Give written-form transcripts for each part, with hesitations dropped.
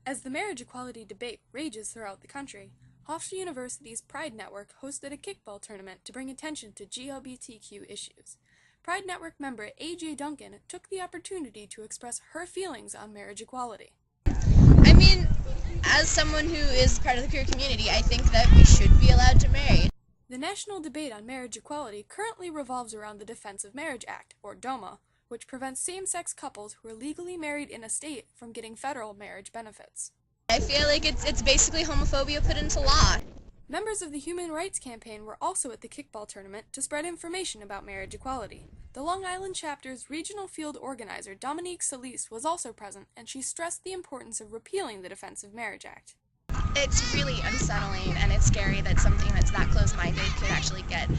As the marriage equality debate rages throughout the country, Hofstra University's Pride Network hosted a kickball tournament to bring attention to GLBTQ issues. Pride Network member A.J. Duncan took the opportunity to express her feelings on marriage equality. I mean, as someone who is part of the queer community, I think that we should be allowed to marry. The national debate on marriage equality currently revolves around the Defense of Marriage Act, or DOMA, which prevents same-sex couples who are legally married in a state from getting federal marriage benefits. I feel like it's basically homophobia put into law. Members of the Human Rights Campaign were also at the kickball tournament to spread information about marriage equality. The Long Island chapter's regional field organizer Dominique Solis was also present, and she stressed the importance of repealing the Defense of Marriage Act. It's really unsettling, and it's scary that something that's that close-minded could actually get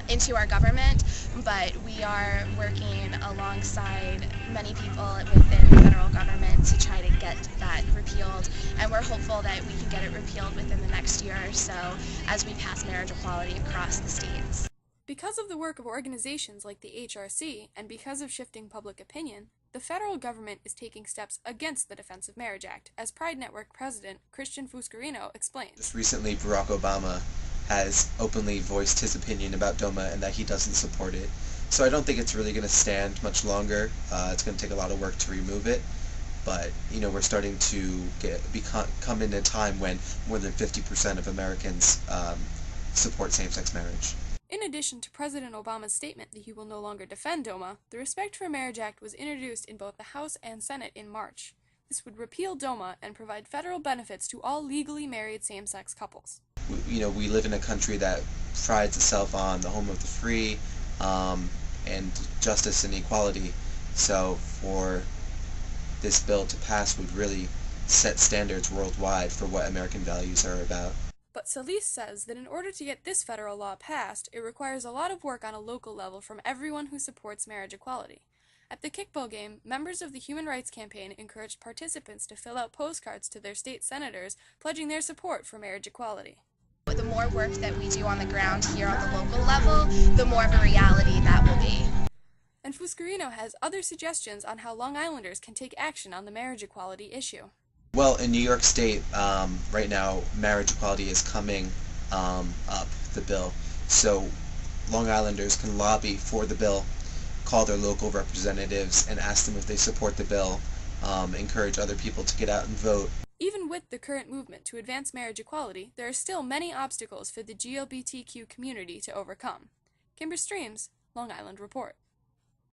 into our government, but we are working alongside many people within the federal government to try to get that repealed, and we're hopeful that we can get it repealed within the next year or so as we pass marriage equality across the states. Because of the work of organizations like the HRC, and because of shifting public opinion, the federal government is taking steps against the Defense of Marriage Act, as Pride Network President Christian Fuscarino explains. Just recently, Barack Obama has openly voiced his opinion about DOMA and that he doesn't support it. So I don't think it's really going to stand much longer. It's going to take a lot of work to remove it. But, we're starting to come in a time when more than 50% of Americans support same-sex marriage. In addition to President Obama's statement that he will no longer defend DOMA, the Respect for Marriage Act was introduced in both the House and Senate in March. This would repeal DOMA and provide federal benefits to all legally married same-sex couples. We live in a country that prides itself on the home of the free and justice and equality. So for this bill to pass would really set standards worldwide for what American values are about. But Solis says that in order to get this federal law passed, it requires a lot of work on a local level from everyone who supports marriage equality. At the kickball game, members of the Human Rights Campaign encouraged participants to fill out postcards to their state senators pledging their support for marriage equality. The more work that we do on the ground here on the local level, the more of a reality that will be. And Fuscarino has other suggestions on how Long Islanders can take action on the marriage equality issue. Well, in New York State, right now, marriage equality is coming up, the bill. So Long Islanders can lobby for the bill, call their local representatives and ask them if they support the bill, encourage other people to get out and vote. Even with the current movement to advance marriage equality, there are still many obstacles for the GLBTQ community to overcome. Kimber Streams, Long Island Report.